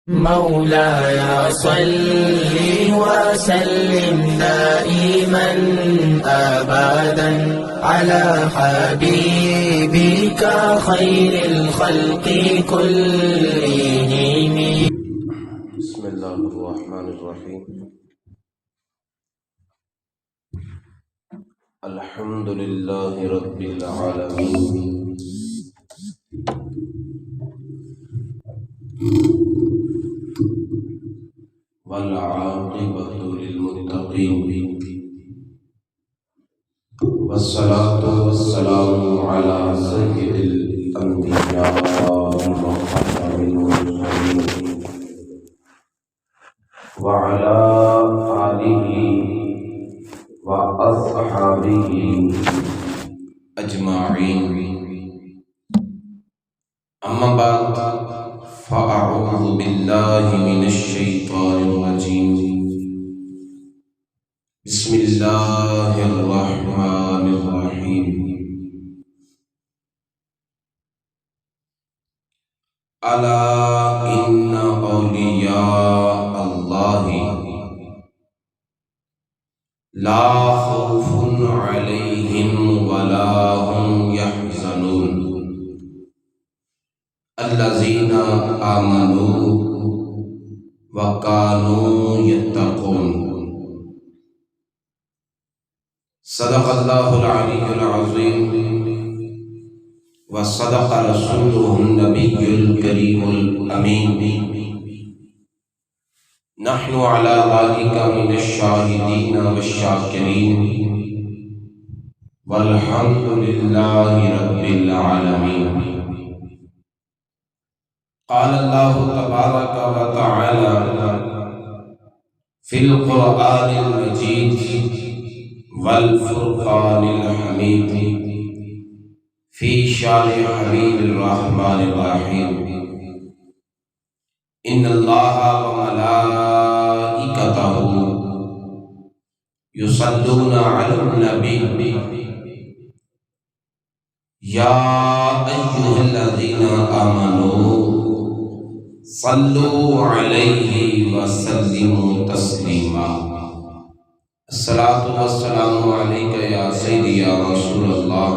مولاي صل وسلم دائما أبدا على حبيبك خير الخلق كلهم. بسم الله الرحمن الرحيم. الحمد لله رب العالمين، والعاقبة للمتقين، والصلاة والسلام على سيد الأنبياء وخاتم المرسلين وعلى آله وأصحابه أجمعين. أما بعد، فأعوذ بالله من الشيطان الرجيم. بسم الله الرحمن الرحيم. ألا إن أولياء الله لا خوف عليهم ولا هم يحزنون الذين آمنوا وكانوا يتقون. صدق الله العلي العظيم، وصدق رسوله النبي الكريم الأمين. نحن على ذلك من الشاهدين والشاكرين، والحمد لله رب العالمين. قال الله تبارك وتعالى في القرآن المجيد والفرقان الحميد في شان حبيب الرحمن الرحيم. إن الله وملائكته يصلون على النبي يا أيها الذين آمنوا صلوا عليه وسلموا تسليما. الصلاة والسلام عليك يا سيدي يا رسول الله،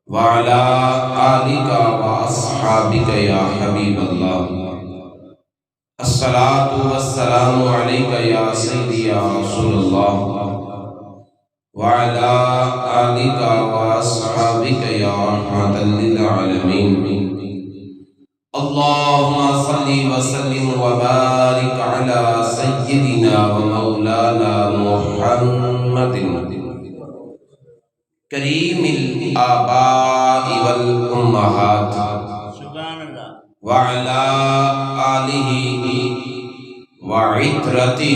وعلى آلك وأصحابك يا حبيب الله. الصلاة والسلام عليك يا سيدي يا رسول الله، وعلى آلك وأصحابك يا رحمة للعالمين. اللهم صل وسلم وبارك على سيدنا ومولانا محمد کریم الآباء والأمہات وعلى آلہ وعترتہ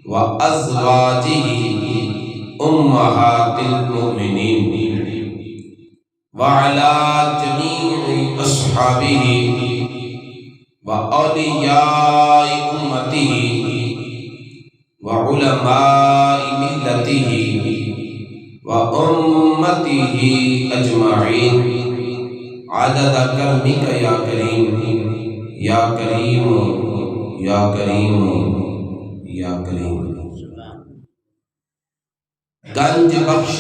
وأزواجہ أمہات المؤمنین وعلى جميع أصحابه وأولياء أمته وعلماء ملته وأمته أجمعين عدد کرمك يا كريم يا كريم يا كريم يا كريم. گنج بخش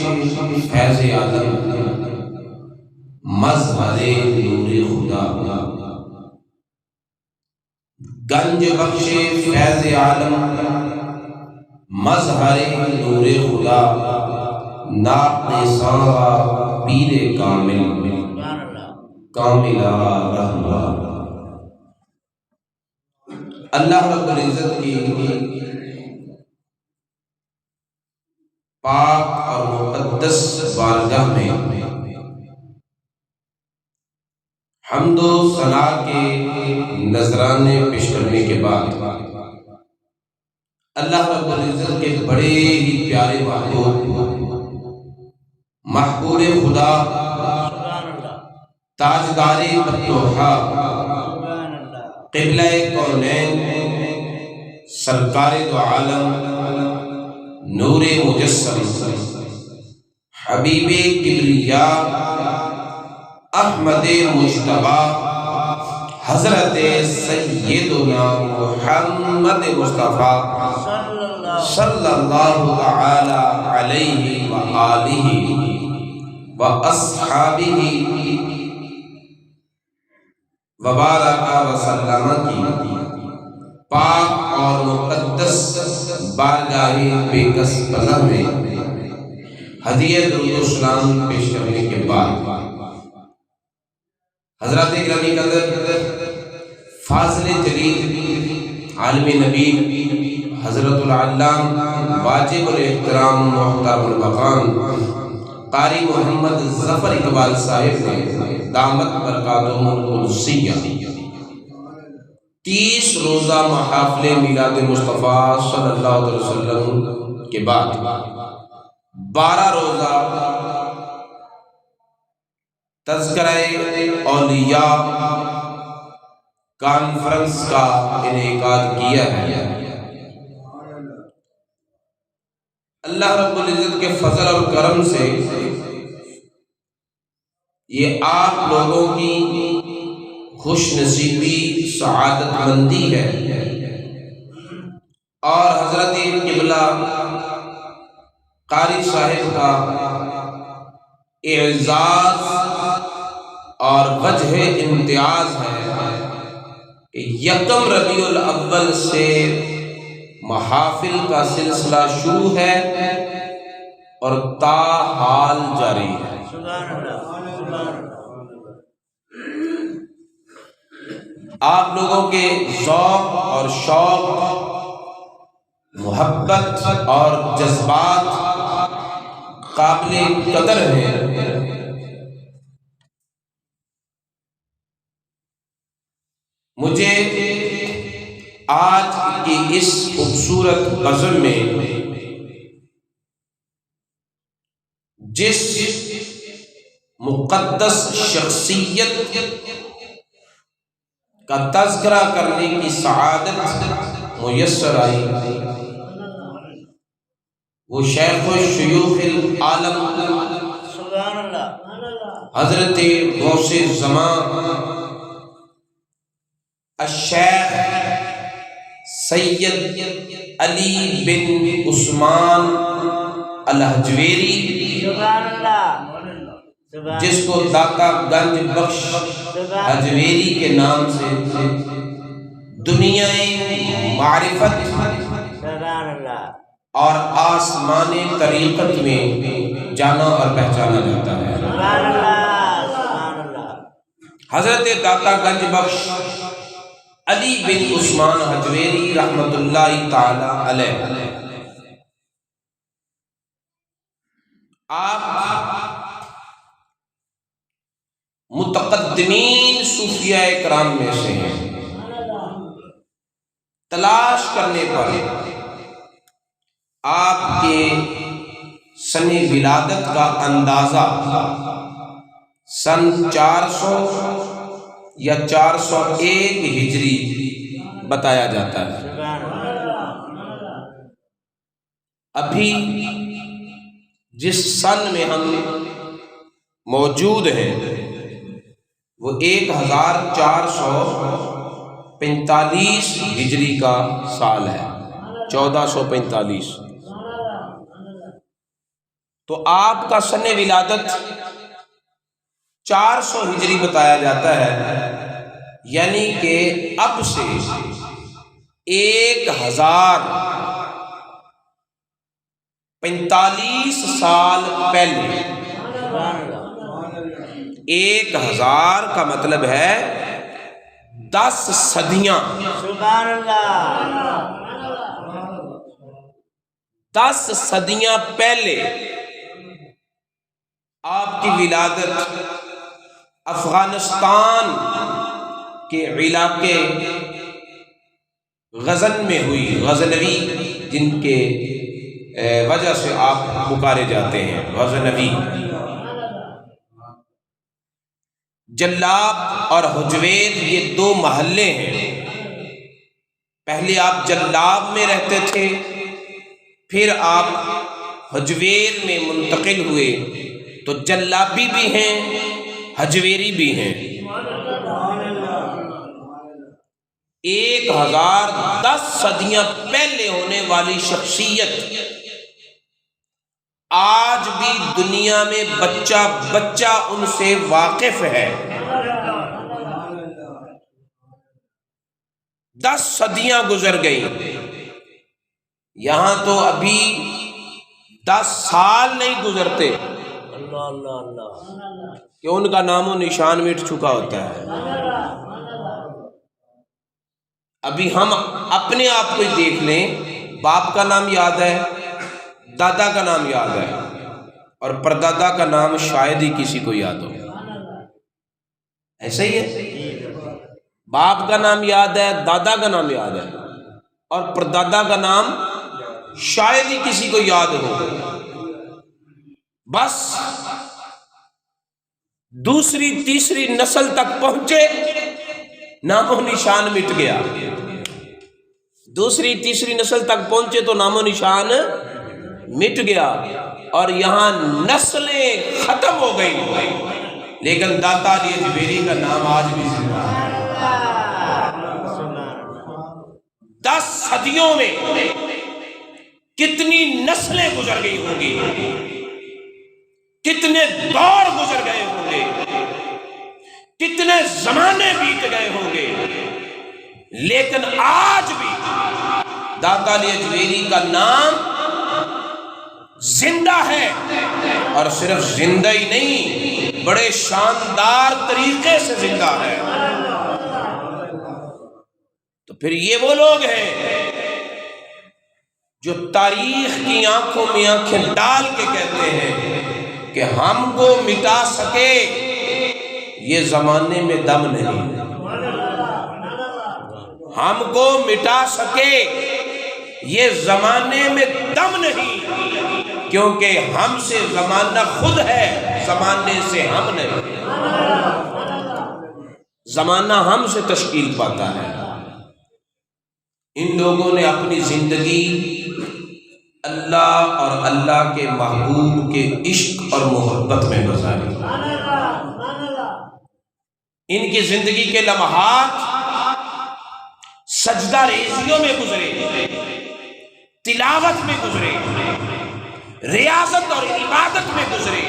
فیض عالم مظہر نور خدا، گنج بخش فیض عالم مظہر نور خدا، ناقصاں پیر کامل کاملہ رحمہ. اللہ رب العزت کی پاک اور مقدس بارگاہ میں حمد و ثنا کے نذرانے پیش کرنے کے بعد اللہ رب العزت کے بڑے ہی پیارے محبوب خدا، تاجدار فتوحا، قبلہ کونین، سرکار دو عالم، نور مجسم، حبیب کبریا، احمد مجتبی، حضرت سیدنا محمد مصطفیٰ صلی اللہ تعالی علیہ وآلہ واصحابہ وبارک وسلم کی پاک اور مقدس بارگاہ بیکس پناہ میں ہدیہ درود و سلام پیش کرنے کے بعد حضرات گرامی قدر فاضل جلیل عالم نبی حضرت العلام واجب الاحترام محترم المقام قاری محمد ظفر اقبال صاحب نے دامت برکاتہم القدسیہ 30 روزہ محافل میلاد مصطفیٰ صلی اللہ علیہ وسلم کے بعد 12 روزہ تذکرہ اولیاء کانفرنس کا انعقاد کیا ہے۔ اللہ رب العزت کے فضل اور کرم سے یہ آپ لوگوں کی خوش نصیبی سعادت مندی ہے اور حضرت قبلہ قاری صاحب کا اعزاز اور وجہ امتیاز ہے کہ یکم ربیع الاول سے محافل کا سلسلہ شروع ہے اور تا حال جاری ہے۔ آپ لوگوں کے ذوق اور شوق، محبت اور جذبات قابل قدر ہیں۔ مجھے آج کی اس خوبصورت بزم میں جس مقدس شخصیت کا تذکرہ کرنے کی سعادت میسر آئی وہ شیخ الشیوخ العالم حضرت غوث زمان الشیخ سید علی بن عثمان الحجویری، جس کو داتا گنج بخش حجویری کے نام سے دنیا معرفت اور آسمان طریقت میں جانا اور پہچانا جاتا ہے۔ حضرت داتا گنج بخش علی بن عثمان حجویری رحمت اللہ تعالی علیہ، آپ متقدمین صوفیاء کرام میں سے ہیں۔ تلاش کرنے پر آپ کے سن ولادت کا اندازہ سن 400 یا 401 ہجری بتایا جاتا ہے۔ ابھی جس سن میں ہم موجود ہیں وہ 1445 ہجری کا سال ہے، 1445۔ تو آپ کا سن ولادت 400 ہجری بتایا جاتا ہے، یعنی کہ اب سے 1045 سال پہلے، 1000 کا مطلب ہے 10 صدیاں، 10 صدیاں پہلے آپ کی ولادت افغانستان کے علاقے غزن میں ہوئی، غزنوی جن کے وجہ سے آپ پکارے جاتے ہیں، غزنوی۔ جلاب اور حجویر یہ 2 محلے ہیں۔ پہلے آپ جلاب میں رہتے تھے، پھر آپ حجویر میں منتقل ہوئے، تو جلابی بھی ہیں، حجویری بھی ہیں۔ 1010 صدیاں پہلے ہونے والی شخصیت آج بھی دنیا میں بچہ بچہ ان سے واقف ہے۔ 10 صدیاں گزر گئی، یہاں تو ابھی 10 سال نہیں گزرتے کہ ان کا نام و نشان مٹ چکا ہوتا ہے۔ ابھی ہم اپنے آپ کو ہی دیکھ لیں، باپ کا نام یاد ہے، دادا کا نام یاد ہے، اور پردادا کا نام شاید ہی کسی کو یاد ہو۔ ایسا ہی ہے، باپ کا نام یاد ہے، دادا کا نام یاد ہے، اور پردادا کا نام شاید ہی کسی کو یاد ہو۔ بس دوسری تیسری نسل تک پہنچے، نام و نشان مٹ گیا۔ دوسری تیسری نسل تک پہنچے تو نام و نشان مٹ گیا، اور یہاں نسلیں ختم ہو گئی، لیکن داتا علی اجمیری کا نام آج بھی زندہ ہے۔ 10 صدیوں میں کتنی نسلیں گزر گئی ہوں گی، کتنے دور گزر گئے ہوں گے، کتنے زمانے بیت گئے ہوں گے، لیکن آج بھی داتا علی اجمیری کا نام زندہ ہے، اور صرف زندہ ہی نہیں، بڑے شاندار طریقے سے زندہ ہے۔ تو پھر یہ وہ لوگ ہیں جو تاریخ کی آنکھوں میں آنکھیں ڈال کے کہتے ہیں کہ ہم کو مٹا سکے یہ زمانے میں دم نہیں، ہم کو مٹا سکے یہ زمانے میں دم نہیں، کیونکہ ہم سے زمانہ خود ہے، زمانے سے ہم نہیں، زمانہ ہم سے تشکیل پاتا ہے۔ ان لوگوں نے اپنی زندگی اللہ اور اللہ کے محبوب کے عشق اور محبت میں گزاری۔ ان کی زندگی کے لمحات سجدہ ریزیوں میں گزرے، تلاوت میں گزرے، ریاضت اور عبادت میں گزرے،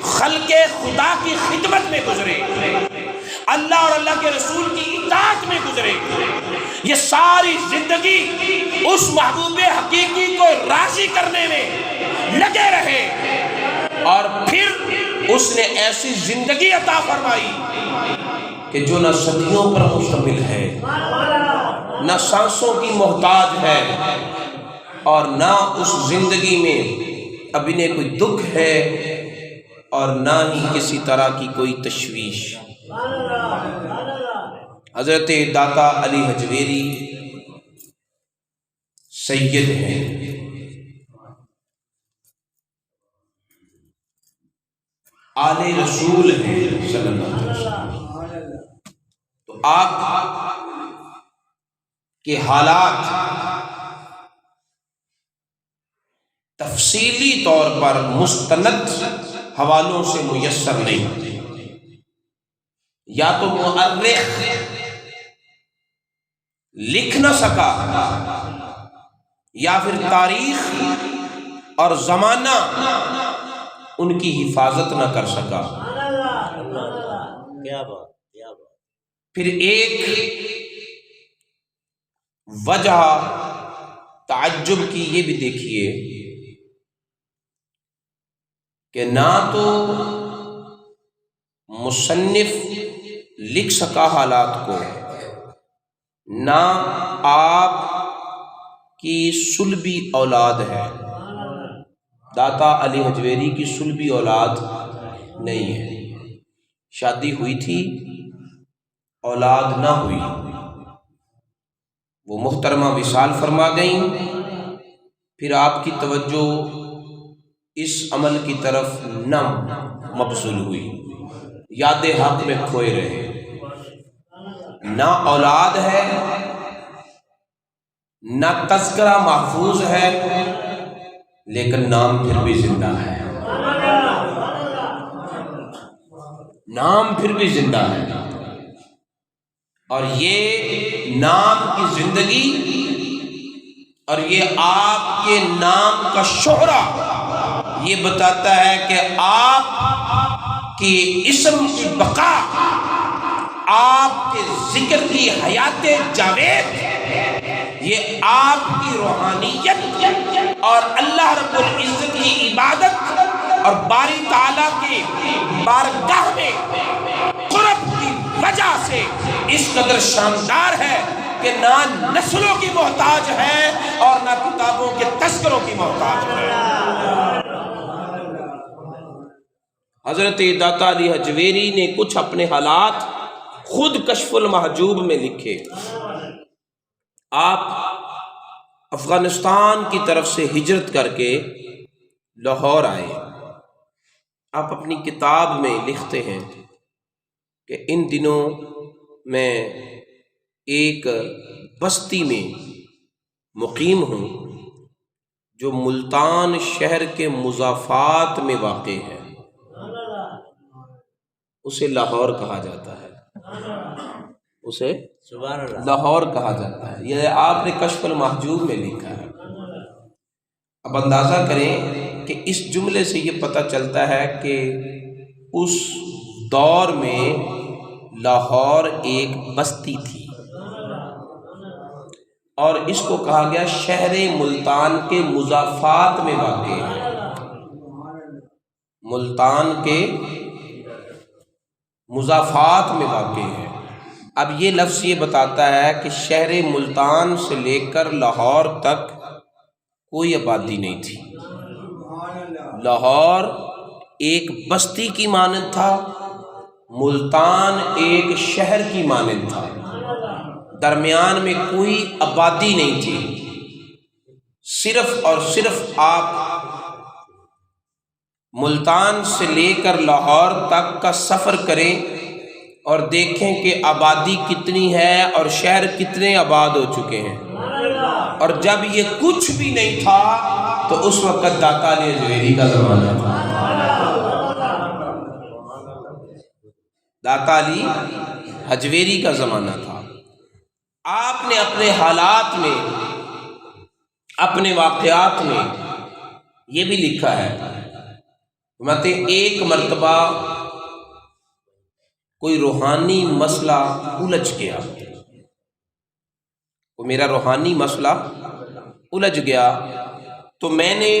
خلق خدا کی خدمت میں گزرے، اللہ اور اللہ کے رسول کی اطاعت میں گزرے۔ یہ ساری زندگی اس محبوب حقیقی کو راضی کرنے میں لگے رہے، اور پھر اس نے ایسی زندگی عطا فرمائی کہ جو نہ صدیوں پر مشتمل ہے، نہ سانسوں کی محتاج ہے، اور نہ اس زندگی میں اب انہیں کوئی دکھ ہے، اور نہ ہی کسی طرح کی کوئی تشویش۔ حضرت داتا علی حجویری سید ہیں، آل رسول ہیں صلی اللہ علیہ وسلم۔ تو آپ کے حالات تفصیلی طور پر مستند حوالوں سے میسر نہیں ہوتے، یا تو مؤرخ لکھ نہ سکا، یا پھر تاریخ اور زمانہ ان کی حفاظت نہ کر سکا۔ پھر ایک وجہ تعجب کی یہ بھی دیکھیے کہ نہ تو مصنف لکھ سکا حالات کو، نہ آپ کی صلبی اولاد ہے، داتا علی حجویری کی صلبی اولاد نہیں ہے، شادی ہوئی تھی اولاد نہ ہوئی، وہ محترمہ وصال فرما گئیں، پھر آپ کی توجہ اس عمل کی طرف نہ مبذول ہوئی، یاد حق میں کھوئے رہے، نہ اولاد ہے، نہ تذکرہ محفوظ ہے، لیکن نام پھر بھی زندہ ہے، نام پھر بھی زندہ ہے۔ اور یہ نام کی زندگی اور یہ آپ کے نام کا شہرہ یہ بتاتا ہے کہ آپ کی اسم کی بقا، آپ کے ذکر کی حیات جاوید، یہ آپ کی روحانیت اور اللہ رب العزت کی عبادت اور باری تعالیٰ کی بارگاہ میں قرب کی وجہ سے اس قدر شاندار ہے کہ نہ نسلوں کی محتاج ہے اور نہ کتابوں کے تذکروں کی محتاج ہے۔ حضرت داتا علی حجویری نے کچھ اپنے حالات خود کشف المحجوب میں لکھے۔ آپ افغانستان کی طرف سے ہجرت کر کے لاہور آئے۔ آپ اپنی کتاب میں لکھتے ہیں کہ ان دنوں میں ایک بستی میں مقیم ہوں جو ملتان شہر کے مضافات میں واقع ہے، اسے لاہور کہا جاتا ہے، اسے لاہور کہا جاتا ہے۔ یہ آپ نے کشف المحجوب میں لکھا ہے۔ اب اندازہ کریں کہ اس جملے سے یہ پتہ چلتا ہے کہ اس دور میں لاہور ایک بستی تھی اور اس کو کہا گیا شہر ملتان کے مضافات میں واقع ہے۔ ملتان کے مضافات میں واقع ہے۔ اب یہ لفظ یہ بتاتا ہے کہ شہر ملتان سے لے کر لاہور تک کوئی آبادی نہیں تھی۔ لاہور ایک بستی کی مانند تھا، ملتان ایک شہر کی مانند تھا، درمیان میں کوئی آبادی نہیں تھی۔ صرف اور صرف آپ ملتان سے لے کر لاہور تک کا سفر کریں اور دیکھیں کہ آبادی کتنی ہے اور شہر کتنے آباد ہو چکے ہیں۔ اور جب یہ کچھ بھی نہیں تھا تو اس وقت داتا علی حجویری کا زمانہ تھا۔ داتا علی حجویری کا زمانہ تھا۔ آپ نے اپنے حالات میں، اپنے واقعات میں یہ بھی لکھا ہے، مت ایک مرتبہ کوئی روحانی مسئلہ الجھ گیا، وہ میرا روحانی مسئلہ الجھ گیا تو میں نے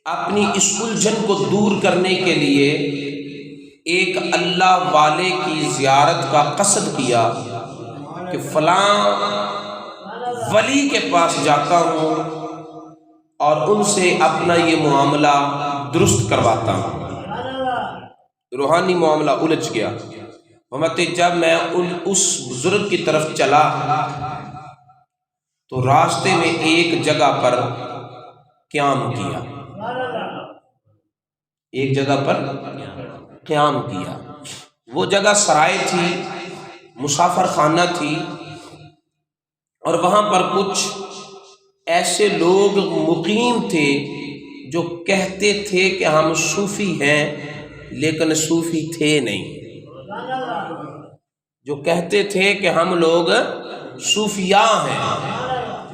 اپنی اس الجھن کو دور کرنے کے لیے ایک اللہ والے کی زیارت کا قصد کیا کہ فلاں ولی کے پاس جاتا ہوں اور ان سے اپنا یہ معاملہ درست کرواتا ہوں۔ روحانی معاملہ الجھ گیا۔ جب میں اس بزرگ کی طرف چلا تو راستے میں ایک جگہ پر قیام کیا، ایک جگہ پر قیام کیا۔ وہ جگہ سرائے تھی، مسافر خانہ تھی، اور وہاں پر کچھ ایسے لوگ مقیم تھے جو کہتے تھے کہ ہم صوفی ہیں لیکن صوفی تھے نہیں، جو کہتے تھے کہ ہم لوگ صوفیاء ہیں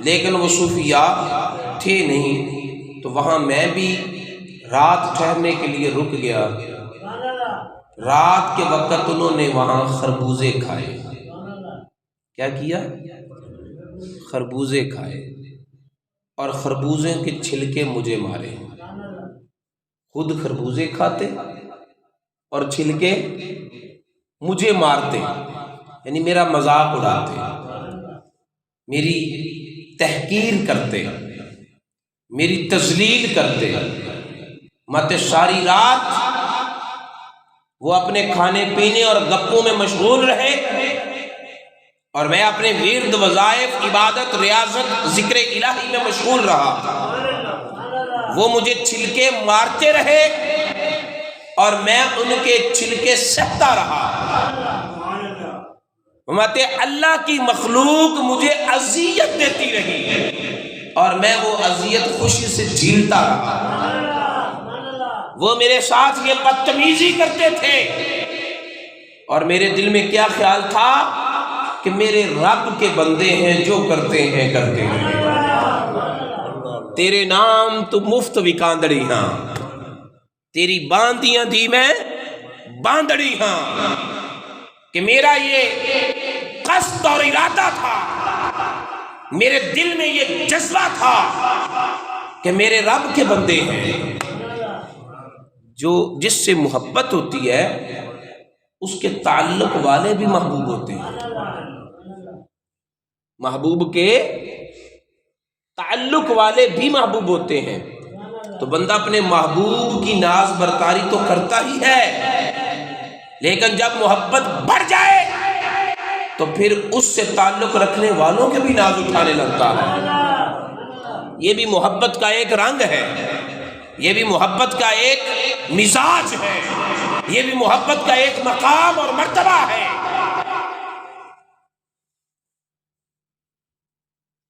لیکن وہ صوفیاء تھے نہیں۔ تو وہاں میں بھی رات ٹھہرنے کے لیے رک گیا۔ رات کے وقت انہوں نے وہاں خربوزے کھائے۔ کیا کیا؟ خربوزے کھائے، اور خربوزے کے چھلکے مجھے مارے۔ خود خربوزے کھاتے اور چھلکے مجھے مارتے، یعنی میرا مذاق اڑاتے، میری تحقیر کرتے، میری تذلیل کرتے۔ مت ساری رات وہ اپنے کھانے پینے اور گپوں میں مشغول رہے اور میں اپنے ورد، وظائف، عبادت، ریاضت، ذکر الہی میں مشغول رہا۔ وہ مجھے چھلکے مارتے رہے اور میں ان کے چھلکے سہتا رہا۔ اللہ کی مخلوق مجھے اذیت دیتی رہی اور میں وہ اذیت خوشی سے جھیلتا رہا۔ وہ میرے ساتھ یہ بدتمیزی کرتے تھے اور میرے دل میں کیا خیال تھا کہ میرے رب کے بندے ہیں، جو کرتے ہیں کرتے ہیں، تیرے نام تو مفت وکاندڑی ہاں، تیری باندیاں دی میں باندڑی ہاں، کہ میرا یہ قصد اور ارادہ تھا، میرے دل میں یہ جذبہ تھا کہ میرے رب کے بندے ہیں۔ جو جس سے محبت ہوتی ہے اس کے تعلق والے بھی محبوب ہوتے ہیں، محبوب کے تعلق والے بھی محبوب ہوتے ہیں۔ تو بندہ اپنے محبوب کی ناز برتاری تو کرتا ہی ہے، لیکن جب محبت بڑھ جائے تو پھر اس سے تعلق رکھنے والوں کے بھی ناز اٹھانے لگتا ہے۔ یہ بھی محبت کا ایک رنگ ہے، یہ بھی محبت کا ایک مزاج ہے، یہ بھی محبت کا ایک مقام اور مرتبہ ہے۔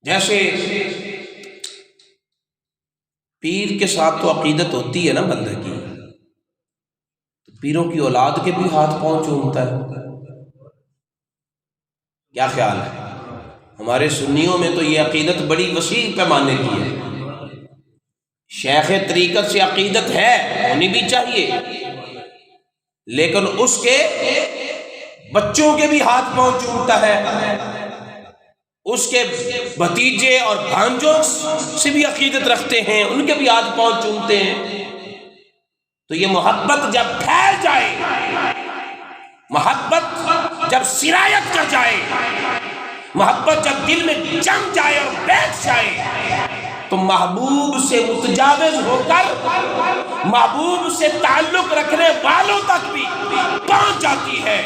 جیسے پیر کے ساتھ تو عقیدت ہوتی ہے نا بندے کی، تو پیروں کی اولاد کے بھی ہاتھ پاؤں چومتا ہے۔ کیا خیال ہے؟ ہمارے سنیوں میں تو یہ عقیدت بڑی وسیع پیمانے کی ہے۔ شیخ طریقت سے عقیدت ہے، ہونی بھی چاہیے، لیکن اس کے بچوں کے بھی ہاتھ پاؤں چومتا ہے، اس کے بھتیجے اور بھانجوں سے بھی عقیدت رکھتے ہیں، ان کے بھی ہاتھ پاؤں چومتے ہیں۔ تو یہ محبت جب پھیل جائے، محبت جب سرایت کر جائے، محبت جب دل میں جم جائے اور بیٹھ جائے، تو محبوب سے متجاوز ہو کر محبوب سے تعلق رکھنے والوں تک بھی پہنچ جاتی ہے۔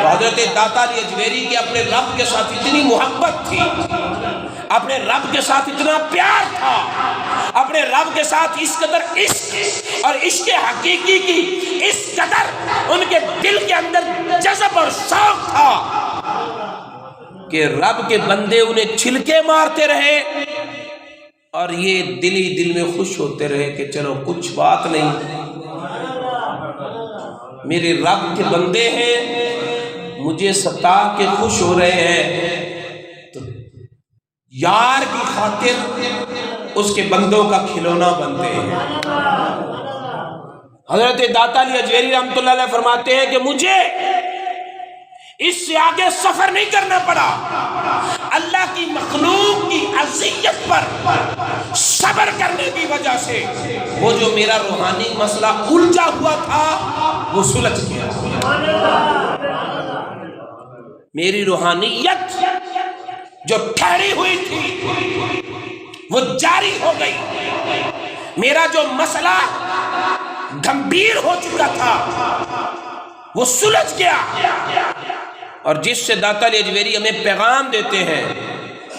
تو حضرت داتا علی اجویری کی اپنے رب کے ساتھ اتنی محبت تھی، اپنے رب کے ساتھ اتنا پیار تھا، اپنے رب کے ساتھ اس قدر عشق اور عشق حقیقی کی اس قدر ان کے دل کے اندر جذب اور شوق تھا کہ رب کے بندے انہیں چھلکے مارتے رہے اور یہ دل ہی دل میں خوش ہوتے رہے کہ چلو کچھ بات نہیں، میرے رب کے بندے ہیں، مجھے ستا کے خوش ہو رہے ہیں، تو یار کی خاطر اس کے بندوں کا کھلونا بنتے ہیں۔ حضرت داتا علی اجویری رحمۃ اللہ علیہ فرماتے ہیں کہ مجھے اس سے آگے سفر نہیں کرنا پڑا، اللہ کی مخلوق کی اذیت پر صبر کرنے کی وجہ سے وہ جو میرا روحانی مسئلہ الجھا ہوا تھا وہ سلجھ گیا، میری روحانیت جو ٹھہری ہوئی تھی وہ جاری ہو گئی، میرا جو مسئلہ گمبھیر ہو چکا تھا وہ سلجھ گیا۔ اور جس سے داتا علی اجویری ہمیں پیغام دیتے ہیں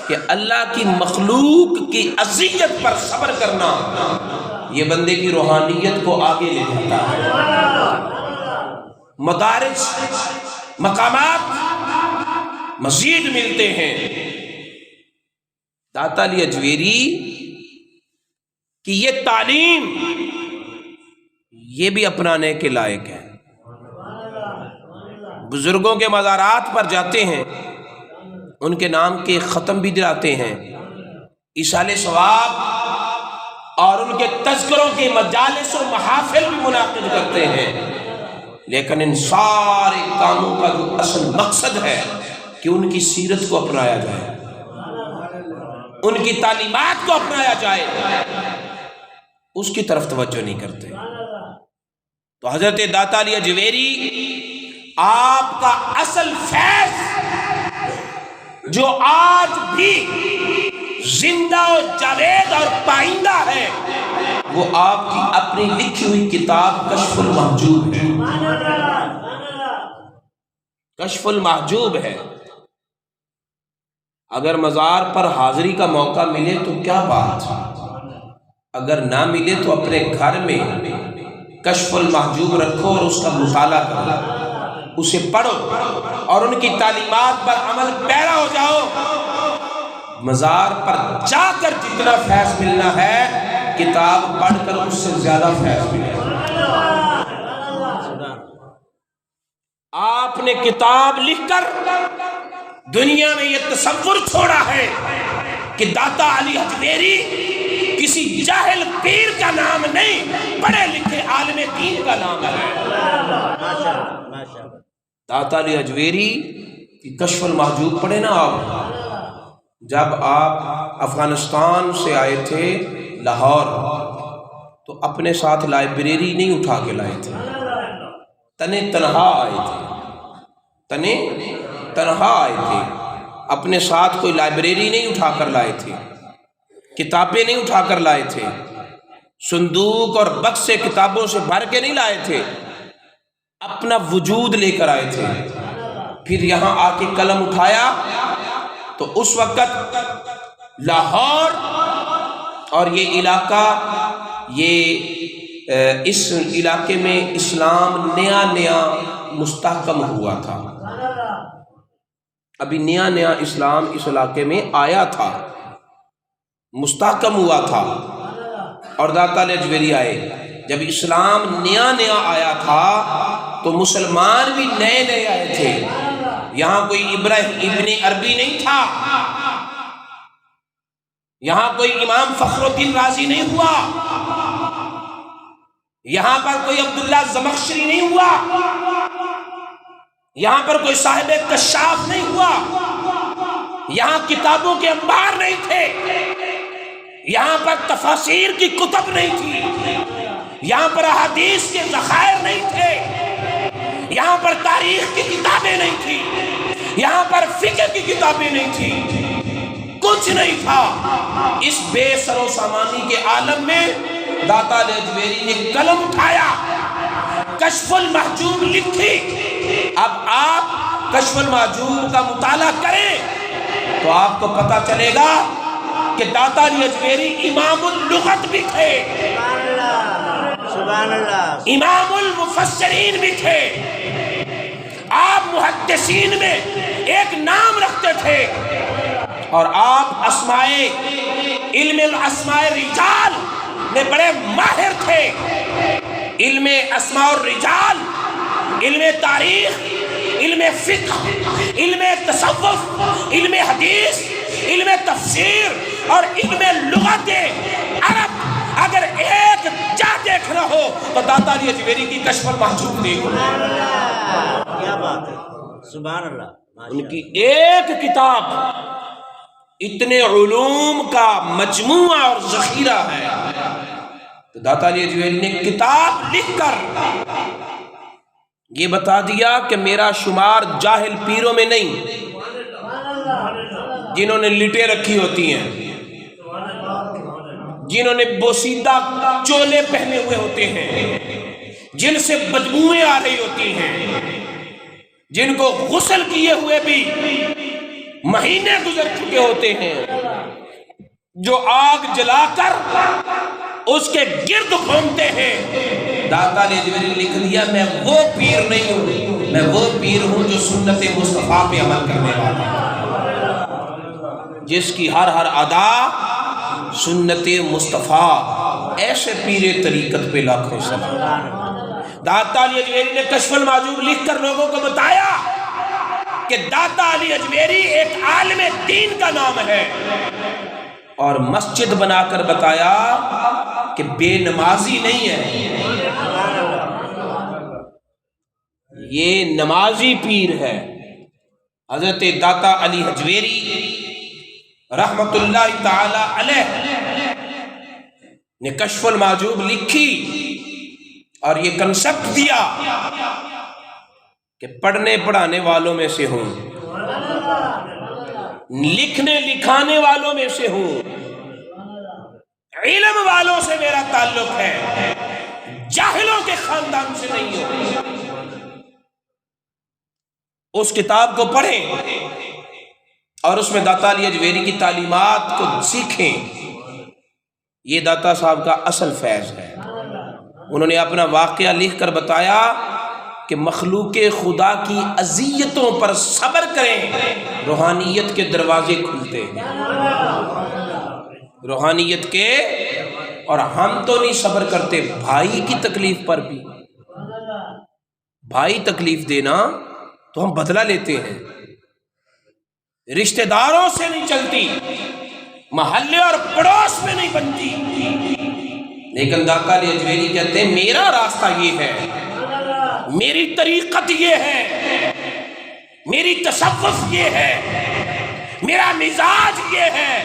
کہ اللہ کی مخلوق کی اذیت پر صبر کرنا یہ بندے کی روحانیت کو آگے لے جاتا ہے، مدارج مقامات مزید ملتے ہیں۔ داتا علی اجویری کی یہ تعلیم یہ بھی اپنانے کے لائق ہے۔ بزرگوں کے مزارات پر جاتے ہیں، ان کے نام کے ختم بھی دلاتے ہیں، ایصال ثواب اور ان کے تذکروں کے مجالس و محافل بھی منعقد کرتے ہیں، لیکن ان سارے کاموں کا جو اصل مقصد ہے کہ ان کی سیرت کو اپنایا جائے، ان کی تعلیمات کو اپنایا جائے، اس کی طرف توجہ نہیں کرتے۔ تو حضرت داتا علی اجویری آپ کا اصل فیض جو آج بھی زندہ و جاوید اور پائندہ ہے وہ آپ کی اپنی لکھی ہوئی کتاب کشف المحجوب ہے، کشف المحجوب ہے۔ اگر مزار پر حاضری کا موقع ملے تو کیا بات، اگر نہ ملے تو اپنے گھر میں کشف المحجوب رکھو اور اس کا مطالعہ کرو، اسے پڑھو اور ان کی تعلیمات پر عمل پیرا ہو جاؤ۔ مزار پر جا کر جتنا فیض ملنا ہے کتاب پڑھ کر اس سے زیادہ فیض ملے۔ آپ نے کتاب لکھ کر دنیا میں یہ تصور چھوڑا ہے کہ داتا علی حجویری کسی جاہل پیر کا نام نہیں، پڑھے لکھے عالم دین کا نام ہے۔ داتا علی حجویری کی کشف المحجوب پڑھے نا آپ، جب آپ افغانستان سے آئے تھے لاہور تو اپنے ساتھ لائبریری نہیں اٹھا کے لائے تھے، تنے تنہا آئے تھے، تنے تنہا آئے تھے، اپنے ساتھ کوئی لائبریری نہیں اٹھا کر لائے تھے، کتابیں نہیں اٹھا کر لائے تھے، صندوق اور بکسے کتابوں سے بھر کے نہیں لائے تھے، اپنا وجود لے کر آئے تھے۔ پھر یہاں آ کے قلم اٹھایا تو اس وقت لاہور اور یہ علاقہ، اس علاقے میں اسلام نیا نیا مستحکم ہوا تھا، ابھی نیا نیا اسلام اس علاقے میں آیا تھا، مستحکم ہوا تھا۔ اور داتا علی حجویری آئے، جب اسلام نیا نیا آیا تھا تو مسلمان بھی نئے نئے آئے تھے، یہاں کوئی ابن عربی نہیں تھا، یہاں کوئی امام فخر الدین رازی نہیں ہوا، یہاں پر کوئی عبداللہ زمخشری نہیں ہوا، یہاں پر کوئی صاحب کشاف نہیں ہوا، یہاں کتابوں کے انبار نہیں تھے، یہاں پر تفاسیر کی کتب نہیں تھی، یہاں پر احادیث کے ذخائر نہیں تھے، یہاں پر تاریخ کی کتابیں نہیں تھی، یہاں پر فقہ کی کتابیں نہیں تھی، کچھ نہیں تھا۔ اس بے سر و سامانی کے عالم میں داتا علی حجویری نے قلم اٹھایا، کشف المحجوب لکھی۔ اب آپ کشف المحجوب کا مطالعہ کریں تو آپ کو پتہ چلے گا کہ داتا علی حجویری امام اللغت بھی تھے، سبحان اللہ، امام المفسرین بھی تھے، آپ محدثین میں ایک نام رکھتے تھے، اور آپ علم الاسماء الرجال میں بڑے ماہر تھے، علم اسماء الرجال، علم تاریخ، علم فقہ، علم تصوف، علم حدیث، علم تفسیر اور علم لغت عرب اگر ایک جا دیکھنا ہو تو داتا علی حجویری کی کشف المحجوب دیکھو۔ کیا بات ہے، سبحان اللہ۔ ان کی ایک کتاب اتنے علوم کا مجموعہ اور ذخیرہ ہے، تو داتا علی حجویری نے کتاب لکھ کر یہ بتا دیا کہ میرا شمار جاہل پیروں میں نہیں، جنہوں نے لٹیں رکھی ہوتی ہیں، جنہوں نے بوسیدہ چولے پہنے ہوئے ہوتے ہیں، جن سے بدبوئیں آ رہی ہوتی ہیں، جن کو غسل کیے ہوئے بھی مہینے گزر چکے ہوتے ہیں، جو آگ جلا کر اس کے گرد گھومتے ہیں۔ داتا علی حجویری نے لکھ دیا، میں وہ پیر نہیں ہوں، میں وہ پیر ہوں جو سنت مصطفیٰ پہ عمل کرنے والا ہے، جس کی ہر ادا سنت مصطفیٰ، ایسے پیر طریقت پہ لاکھوں سلام۔ داتا علی حجویری نے کشف المحجوب لکھ کر لوگوں کو بتایا کہ داتا علی حجویری ایک عالم دین کا نام ہے، اور مسجد بنا کر بتایا کہ بے نمازی نہیں ہے، یہ نمازی پیر ہے۔ حضرت داتا علی حجویری رحمت اللہ تعالی علیہ نے کشف المحجوب لکھی اور یہ کنسپٹ دیا کہ پڑھنے پڑھانے والوں میں سے ہوں، لکھنے لکھانے والوں میں سے ہوں، علم والوں سے میرا تعلق ہے، جاہلوں کے خاندان سے نہیں ہو۔ اس کتاب کو پڑھیں اور اس میں داتا علی حجویری کی تعلیمات کو سیکھیں، یہ داتا صاحب کا اصل فیض ہے۔ انہوں نے اپنا واقعہ لکھ کر بتایا کہ مخلوق خدا کی اذیتوں پر صبر کریں، روحانیت کے دروازے کھلتے ہیں، روحانیت کے۔ اور ہم تو نہیں صبر کرتے بھائی کی تکلیف پر بھی، بھائی تکلیف دینا تو ہم بدلہ لیتے ہیں، رشتہ داروں سے نہیں چلتی، محلے اور پڑوس میں نہیں بنتی، لیکن داتا علی اجویری کہتے ہیں میرا راستہ یہ ہے، میری طریقت یہ ہے، میری تصوف یہ ہے، میرا مزاج یہ ہے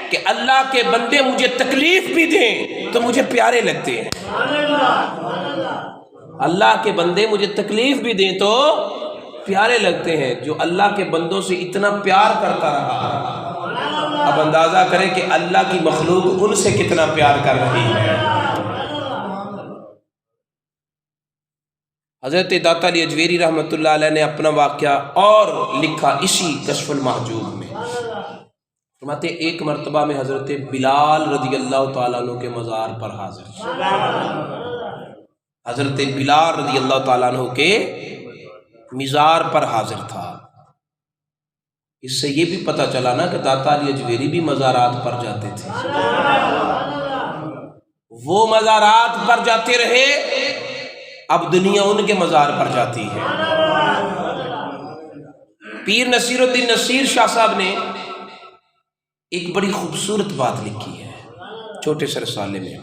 کہ اللہ کے بندے مجھے تکلیف بھی دیں تو مجھے پیارے لگتے ہیں، اللہ کے بندے مجھے تکلیف بھی دیں تو پیارے لگتے ہیں۔ جو اللہ کے بندوں سے اتنا پیار کرتا رہا، اب اندازہ کریں کہ اللہ کی مخلوق ان سے کتنا پیار کر رہی ہے۔ حضرت داتا علی اجویری رحمۃ اللہ علیہ نے اپنا واقعہ اور لکھا اسی کشف المحجوب میں۔ فرماتے ایک مرتبہ میں حضرت بلال رضی اللہ تعالیٰ عنہ کے مزار پر حاضر تھا، حضرت بلال رضی اللہ تعالیٰ عنہ کے مزار پر حاضر تھا۔ اس سے یہ بھی پتہ چلا نا کہ داتا علی اجویری بھی مزارات پر جاتے تھے، وہ مزارات پر جاتے رہے، اب دنیا ان کے مزار پر جاتی ہے۔ پیر نصیر الدین نصیر شاہ صاحب نے ایک بڑی خوبصورت بات لکھی ہے چھوٹے سے رسالے میں۔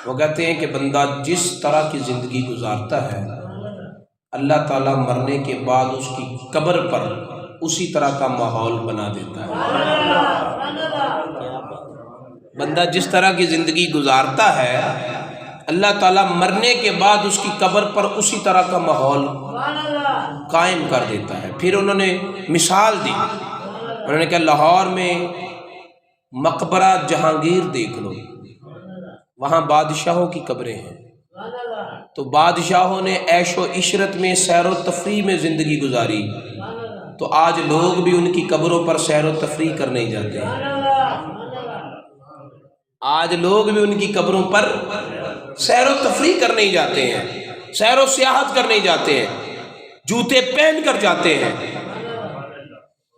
وہ کہتے ہیں کہ بندہ جس طرح کی زندگی گزارتا ہے، اللہ تعالیٰ مرنے کے بعد اس کی قبر پر اسی طرح کا ماحول بنا دیتا ہے۔ بندہ جس طرح کی زندگی گزارتا ہے، اللہ تعالیٰ مرنے کے بعد اس کی قبر پر اسی طرح کا ماحول قائم کر دیتا ہے۔ پھر انہوں نے مثال دی، انہوں نے کہا لاہور میں مقبرہ جہانگیر دیکھ لو، وہاں بادشاہوں کی قبریں ہیں، تو بادشاہوں نے عیش و عشرت میں سیر و تفریح میں زندگی گزاری، تو آج لوگ بھی ان کی قبروں پر سیر و تفریح کرنے جاتے ہیں، آج لوگ بھی ان کی قبروں پر سیر و تفریح کرنے جاتے ہیں، سیر و سیاحت کرنے جاتے ہیں، جوتے پہن کر جاتے ہیں،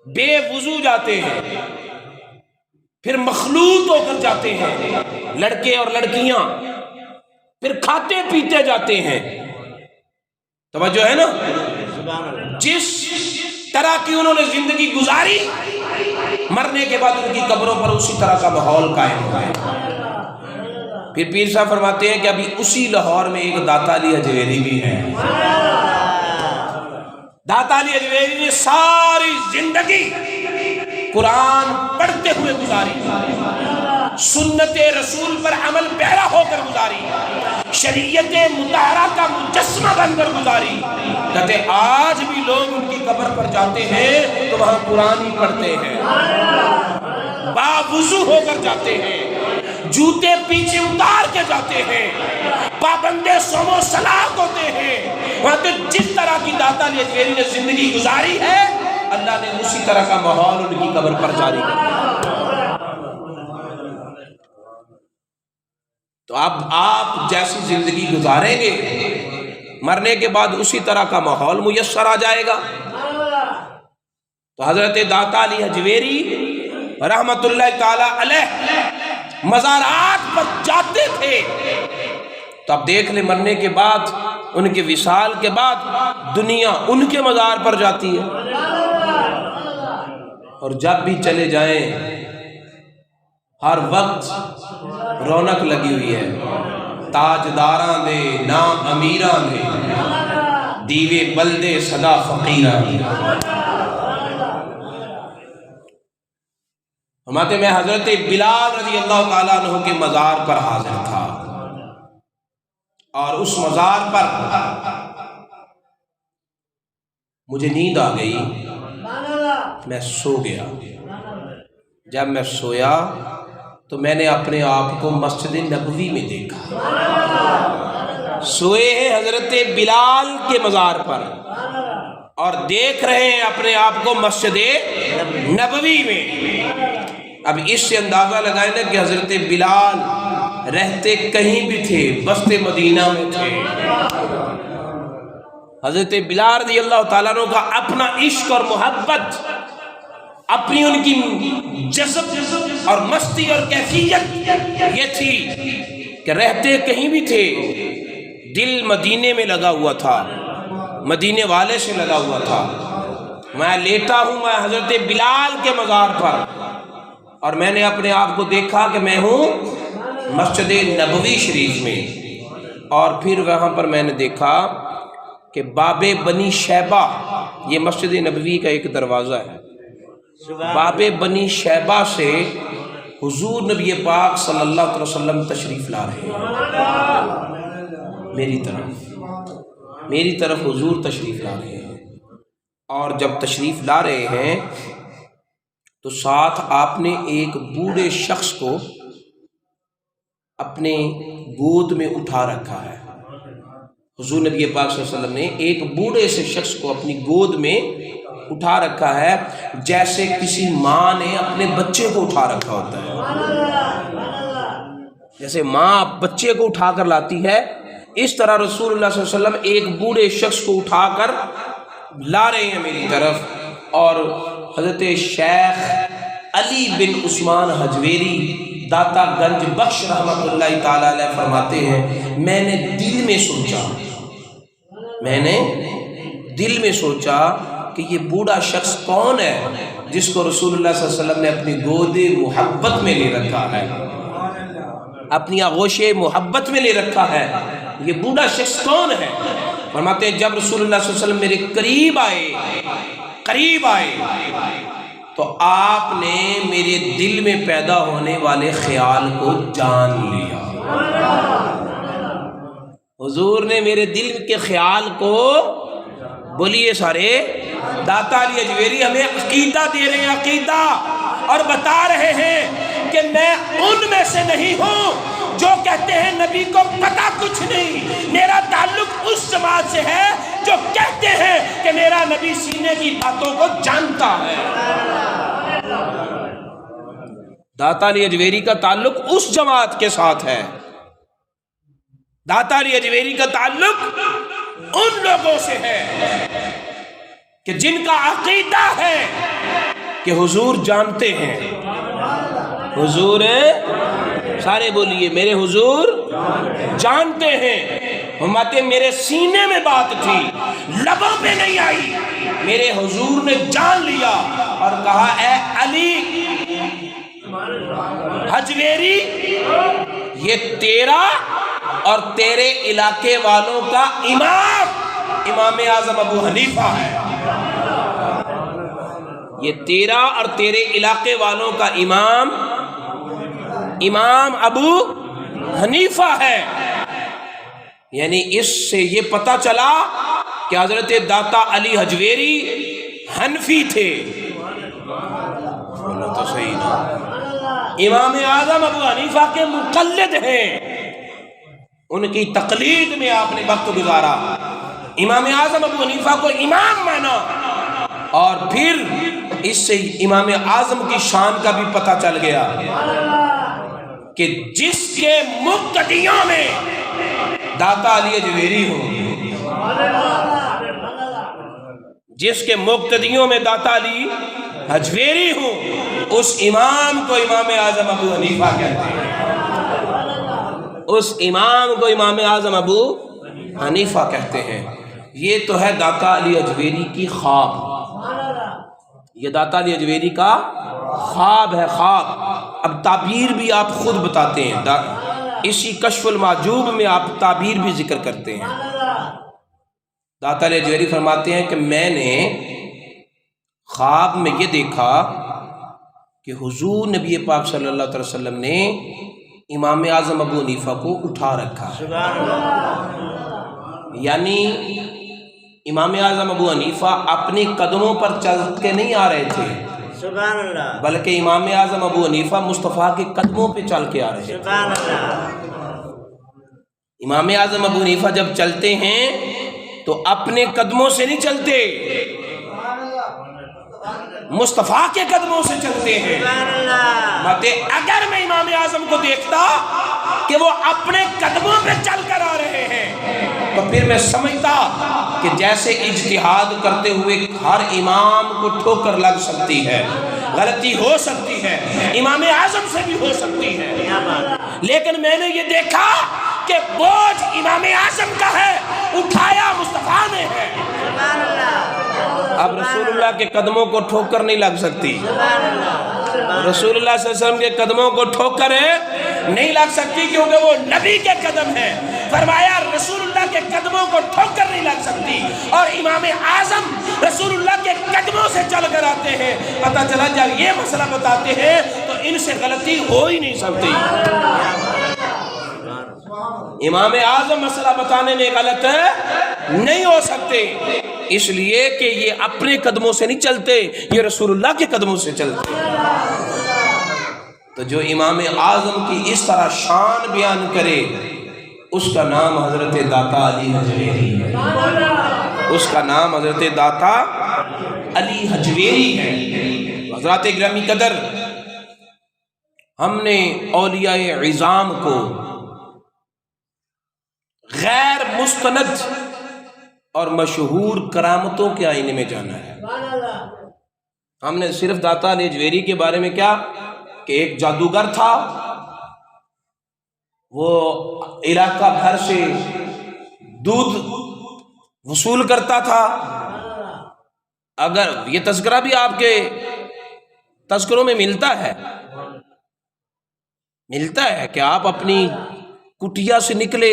بے وضو جاتے ہیں، پھر مخلوط ہو کر جاتے ہیں لڑکے اور لڑکیاں، پھر کھاتے پیتے جاتے ہیں۔ توجہ ہے نا؟ جس طرح کی انہوں نے زندگی گزاری، مرنے کے بعد ان کی قبروں پر اسی طرح کا ماحول قائم ہوا ہے۔ پھر پیر صاحب فرماتے ہیں کہ ابھی اسی لاہور میں ایک داتا علی اجویری بھی ہے۔ داتا علی اجویری نے ساری زندگی قرآن پڑھتے ہوئے گزاری، سنت رسول پر عمل پیرا ہو کر گزاری، شریعت مطہرہ کا مجسمہ بن کر گزاری۔ کہتے آج بھی لوگ ان کی قبر پر جاتے ہیں تو وہاں قرآن ہی پڑھتے ہیں، باوضو ہو کر جاتے ہیں، جوتے پیچھے اتار کے جاتے ہیں، پابندے صوم و صلاۃ ہوتے ہیں۔ وہاں تو جس طرح کی داتا علی اجویری نے زندگی گزاری ہے، اللہ نے اسی طرح کا ماحول ان کی قبر پر جاری کر دیا۔ تو اب آپ جیسی زندگی گزاریں گے، مرنے کے بعد اسی طرح کا ماحول میسر آ جائے گا۔ تو حضرت داتا علی اجویری رحمت اللہ تعالی علیہ مزارات پر جاتے تھے، تو اب دیکھ لیں مرنے کے بعد، ان کے وصال کے بعد دنیا ان کے مزار پر جاتی ہے، اور جب بھی چلے جائیں ہر وقت رونق لگی ہوئی ہے، تاجداراں دے نام امیراں دے، دیوے بلدے صدا فقیراں دے۔ ہمارے میں حضرت بلال رضی اللہ تعالیٰ عنہ کے مزار پر حاضر تھا، اور اس مزار پر مجھے نیند آ گئی، میں سو گیا۔ جب میں سویا تو میں نے اپنے آپ کو مسجد نبوی میں دیکھا، سوئے ہیں حضرت بلال کے مزار پر اور دیکھ رہے ہیں اپنے آپ کو مسجد نبوی میں۔ اب اس سے اندازہ لگائیں نا کہ حضرت بلال رہتے کہیں بھی تھے، بسط مدینہ میں تھے۔ حضرت بلال رضی اللہ تعالیٰ عنہ کا اپنا عشق اور محبت، اپنی ان کی جذب اور مستی اور کیفیت یہ تھی کہ رہتے کہیں بھی تھے، دل مدینے میں لگا ہوا تھا، مدینے والے سے لگا ہوا تھا۔ میں لیٹا ہوں میں حضرت بلال کے مزار پر، اور میں نے اپنے آپ کو دیکھا کہ میں ہوں مسجد نبوی شریف میں، اور پھر وہاں پر میں نے دیکھا کہ باب بنی شیبہ، یہ مسجد نبوی کا ایک دروازہ ہے، باب بنی شیبہ سے حضور نبی پاک صلی اللہ علیہ وسلم تشریف لا رہے ہیں میری طرف حضور تشریف لا رہے ہیں۔ اور جب تشریف لا رہے ہیں تو ساتھ آپ نے ایک بوڑھے شخص کو اپنے گود میں اٹھا رکھا ہے۔ حضور نبی پاک صلی اللہ علیہ وسلم نے ایک بوڑھے سے شخص کو اپنی گود میں اٹھا رکھا ہے، جیسے کسی ماں نے اپنے بچے کو اٹھا رکھا ہوتا ہے۔ جیسے ماں بچے کو اٹھا کر لاتی ہے، اس طرح رسول اللہ صلی اللہ علیہ وسلم ایک بوڑھے شخص کو اٹھا کر لا رہے ہیں میری طرف۔ اور حضرت شیخ علی بن عثمان حجویری داتا گنج بخش رحمۃ اللہ تعالی علیہ فرماتے ہیں، میں نے دل میں سوچا کہ یہ بوڑھا شخص کون ہے جس کو رسول اللہ صلی اللہ علیہ وسلم نے اپنی گود محبت میں لے رکھا ہے، اپنی آغوش محبت میں لے رکھا ہے، یہ بوڑھا شخص کون ہے؟ فرماتے ہیں جب رسول اللہ صلی اللہ علیہ وسلم میرے قریب آئے تو آپ نے میرے دل میں پیدا ہونے والے خیال کو جان لیا۔ حضور نے میرے دل کے خیال کو، بولیے سارے، داتا علی اجویری ہمیں عقیدہ دے رہے ہیں، عقیدہ، اور بتا رہے ہیں کہ میں ان میں سے نہیں ہوں جو کہتے ہیں نبی کو پتہ کچھ نہیں، میرا تعلق اس جماعت سے ہے جو کہتے ہیں کہ میرا نبی سینے کی باتوں کو جانتا ہے۔ داتا علی اجویری کا تعلق اس جماعت کے ساتھ ہے، داتا علی اجویری کا تعلق ان لوگوں سے ہے کہ جن کا عقیدہ ہے کہ حضور جانتے ہیں، حضور سارے بولیے میرے حضور جانتے ہیں۔ فرماتے میرے سینے میں بات تھی، لبوں پہ نہیں آئی، میرے حضور نے جان لیا اور کہا اے علی حجویری، یہ تیرا اور تیرے علاقے والوں کا امام اعظم ابو حنیفہ ہے، یہ تیرا اور تیرے علاقے والوں کا امام ابو حنیفہ ہے۔ یعنی اس سے یہ پتہ چلا کہ حضرت داتا علی حجویری حنفی تھے، تو صحیح نا، امام اعظم ابو حنیفہ کے مقلد ہیں، ان کی تقلید میں آپ نے وقت گزارا، امام اعظم ابو حنیفہ کو امام مانا، اور پھر اس سے امام اعظم کی شان کا بھی پتہ چل گیا کہ جس کے مقتدیوں میں داتا علی حجویری ہوں، جس کے مقتدیوں میں داتا علی حجویری ہوں، اس امام کو امام اعظم ابو حنیفہ کہتے ہیں، اس امام کو امام اعظم ابو حنیفہ کہتے ہیں۔ یہ تو ہے داتا علی حجویری کی خواب، یہ داتا علی حجویری کا خواب ہے، خواب۔ اب تعبیر بھی آپ خود بتاتے ہیں، اسی کشف المعجوب میں آپ تعبیر بھی ذکر کرتے ہیں۔ داتا علی حجویری فرماتے ہیں کہ میں نے خواب میں یہ دیکھا کہ حضور نبی پاک صلی اللہ علیہ وسلم نے امام اعظم ابو حنیفہ کو اٹھا رکھا ہے، یعنی امام اعظم ابو حنیفہ اپنے قدموں پر چل کے نہیں آ رہے تھے، سبحان اللہ، بلکہ امام اعظم ابو حنیفہ مصطفیٰ کے قدموں پہ چل کے آ رہے ہیں۔ سبحان اللہ، امام اعظم ابو حنیفہ جب چلتے ہیں تو اپنے قدموں سے نہیں چلتے، مصطفیٰ کے قدموں سے چلتے ہیں۔ سبحان اللہ، اگر میں امام اعظم کو دیکھتا کہ وہ اپنے قدموں پہ چل کر آ رہے ہیں تو پھر میں سمجھتا کہ جیسے اجتہاد کرتے ہوئے ہر امام کو ٹھوکر لگ سکتی ہے، غلطی ہو سکتی ہے، امام اعظم سے بھی ہو سکتی ہے، لیکن میں نے یہ دیکھا کہ بوجھ امام اعظم کا ہے، اٹھایا مصطفیٰ نے ہے۔ سبحان اللہ، اب رسول اللہ کے قدموں کو ٹھوکر نہیں لگ سکتی، رسول اللہ صلی اللہ علیہ وسلم کے قدموں کو ٹھوکر نہیں لگ سکتی، کیونکہ وہ نبی کے قدم ہیں۔ فرمایا رسول اللہ کے قدموں کو ٹھوکر نہیں لگ سکتی، اور امام اعظم رسول اللہ کے قدموں سے چل کر آتے ہیں۔ پتہ چلا جب یہ مسئلہ بتاتے ہیں تو ان سے غلطی ہو ہی نہیں سکتی۔ امام اعظم مسئلہ بتانے میں غلط نہیں ہو سکتے، اس لیے کہ یہ اپنے قدموں سے نہیں چلتے، یہ رسول اللہ کے قدموں سے چلتے۔ تو جو امام اعظم کی اس طرح شان بیان کرے اس کا نام حضرت داتا علی حجویری ہے، اس کا نام حضرت داتا علی حجویری ہے۔ حضرات گرامی قدر، ہم نے اولیاء عظام کو غیر مستند اور مشہور کرامتوں کے آئینے میں جانا ہے۔ ہم نے صرف داتا علی حجویری کے بارے میں کیا کہ ایک جادوگر تھا، وہ علاقہ بھر سے دودھ وصول کرتا تھا۔ اگر یہ تذکرہ بھی آپ کے تذکروں میں ملتا ہے کہ آپ اپنی کٹیا سے نکلے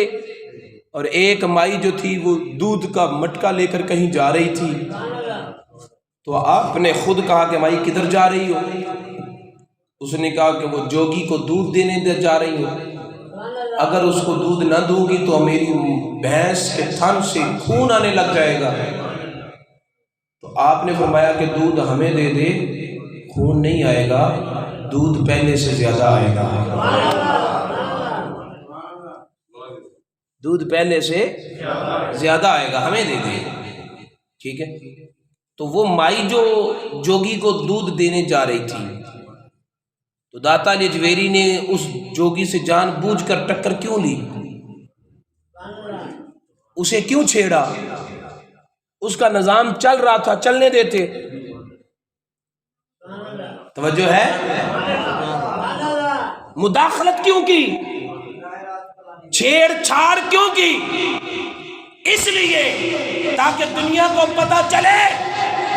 اور ایک مائی جو تھی وہ دودھ کا مٹکا لے کر کہیں جا رہی تھی، تو آپ نے خود کہا کہ مائی کدھر جا رہی ہو؟ اس نے کہا کہ وہ جوگی کو دودھ دینے جا رہی ہو، اگر اس کو دودھ نہ دوں گی تو میری بھینس کے تھن سے خون آنے لگ جائے گا۔ تو آپ نے فرمایا کہ دودھ ہمیں دے دے، خون نہیں آئے گا، دودھ پہلے سے زیادہ آئے گا، دودھ پہلے سے زیادہ آئے گا، ہمیں دے دے۔ ٹھیک ہے، تو وہ مائی جو جوگی کو دودھ دینے جا رہی تھی، تو داتا علی حجویری نے اس جوگی سے جان بوجھ کر ٹکر کیوں لی؟ اسے کیوں چھیڑا؟ اس کا نظام چل رہا تھا، چلنے دیتے۔ توجہ ہے؟ مداخلت کیوں کی؟ چھیڑ چھاڑ کیوں کی؟ اس لیے تاکہ دنیا کو پتہ چلے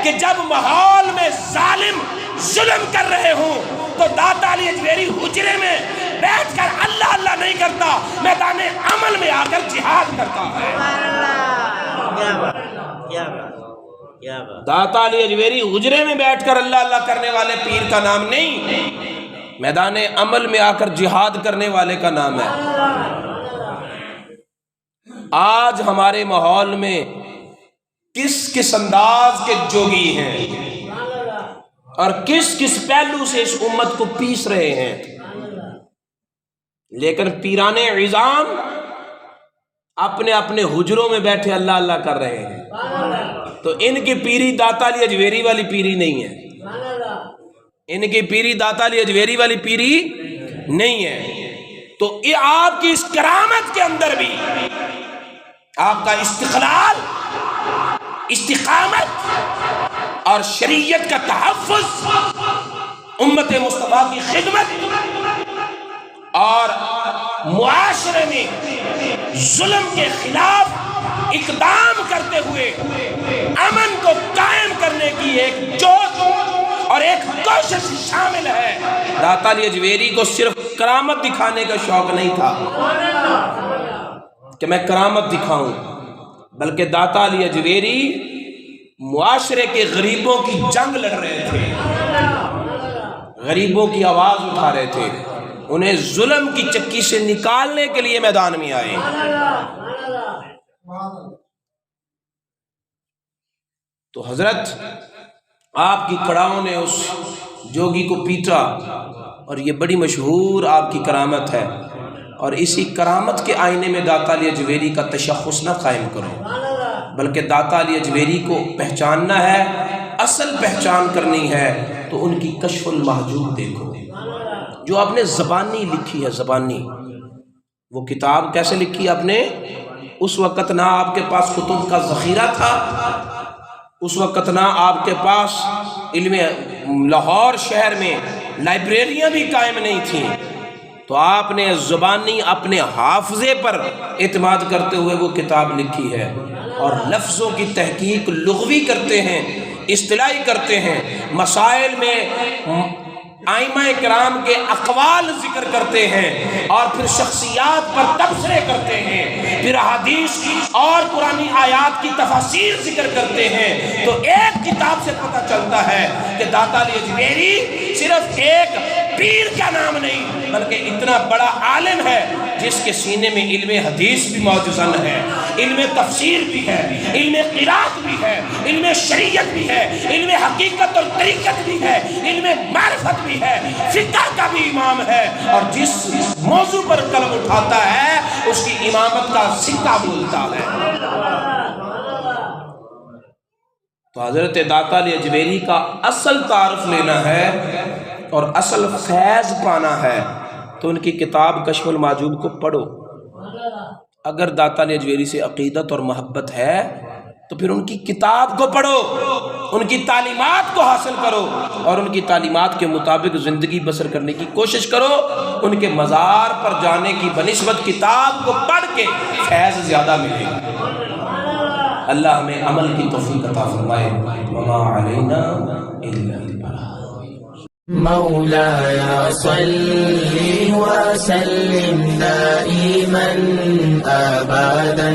کہ جب ماحول میں ظالم ظلم کر رہے ہوں تو داتا علی حجویری حجرے میں بیٹھ کر اللہ اللہ نہیں کرتا، میدان عمل میں آ کر جہاد کرتا ہے۔ داتا علی حجویری حجرے میں بیٹھ کر اللہ اللہ کرنے والے پیر کا نام نہیں، میدان عمل میں آ کر جہاد کرنے والے کا نام ہے۔ آج ہمارے ماحول میں کس کس انداز کے جوگی ہیں اور کس کس پہلو سے اس امت کو پیس رہے ہیں، لیکن پیران عظام اپنے اپنے حجروں میں بیٹھے اللہ اللہ کر رہے ہیں۔ تو ان کی پیری داتا علی حجویری والی پیری نہیں ہے، ان کی پیری داتا علی حجویری والی پیری نہیں ہے۔ تو یہ آپ کی اس کرامت کے اندر بھی آپ کا استقلال، استقامت اور شریعت کا تحفظ، امت مصطفیٰ کی خدمت اور معاشرے میں ظلم کے خلاف اقدام کرتے ہوئے امن کو قائم کرنے کی ایک جوش اور ایک کوشش شامل ہے۔ داتا علی حجویری کو صرف کرامت دکھانے کا شوق نہیں تھا کہ میں کرامت دکھاؤں، بلکہ داتا علی حجویری معاشرے کے غریبوں کی جنگ لڑ رہے تھے، غریبوں کی آواز اٹھا رہے تھے، انہیں ظلم کی چکی سے نکالنے کے لیے میدان میں آئے۔ تو حضرت آپ کی کڑاؤں نے اس جوگی کو پیٹا، اور یہ بڑی مشہور آپ کی کرامت ہے، اور اسی کرامت کے آئینے میں داتا علی حجویری کا تشخص نہ قائم کرو، بلکہ داتا علی حجویری کو پہچاننا ہے، اصل پہچان کرنی ہے تو ان کی کشف المحجوب دیکھو، جو آپ نے زبانی لکھی ہے۔ زبانی وہ کتاب کیسے لکھی آپ نے؟ اس وقت نہ آپ کے پاس کتب کا ذخیرہ تھا، اس وقت نہ آپ کے پاس علم لاہور شہر میں لائبریریاں بھی قائم نہیں تھیں، تو آپ نے زبانی اپنے حافظے پر اعتماد کرتے ہوئے وہ کتاب لکھی ہے، اور لفظوں کی تحقیق لغوی کرتے ہیں، اصطلاحی کرتے ہیں، مسائل میں ائمہ کرام کے اقوال ذکر کرتے ہیں، اور پھر شخصیات پر تبصرے کرتے ہیں، پھر حدیث اور قرآنی آیات کی تفاسیر ذکر کرتے ہیں۔ تو ایک کتاب سے پتہ چلتا ہے کہ داتا علی اجمیری صرف ایک پیر کا نام نہیں بلکہ اتنا بڑا عالم ہے جس کے سینے میں علم حدیث بھی موجزن ہے، علم تفسیر بھی ہے، علم قرات بھی ہے، علم شریعت بھی ہے، علم حقیقت اور طریقت بھی ہے، علم معرفت بھی ہے، فقہ کا بھی امام ہے، اور جس موضوع پر قلم اٹھاتا ہے اس کی امامت کا سکہ بولتا ہے۔ تو حضرت داتا علی اجمیری کا اصل تعارف لینا ہے اور اصل فیض پانا ہے تو ان کی کتاب کشف المحجوب کو پڑھو۔ اگر داتا علی اجمیری سے عقیدت اور محبت ہے تو پھر ان کی کتاب کو پڑھو، ان کی تعلیمات کو حاصل کرو، اور ان کی تعلیمات کے مطابق زندگی بسر کرنے کی کوشش کرو۔ ان کے مزار پر جانے کی بنسبت کتاب کو پڑھ کے فیض زیادہ ملے گا۔ اللہ ہمیں عمل کی توفیق عطا فرمائے۔ وما علینا الا البلاغ۔ مولاي صل وسلم دائما أبدا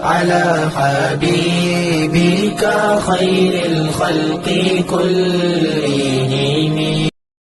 على حبيبك خير الخلق كلهم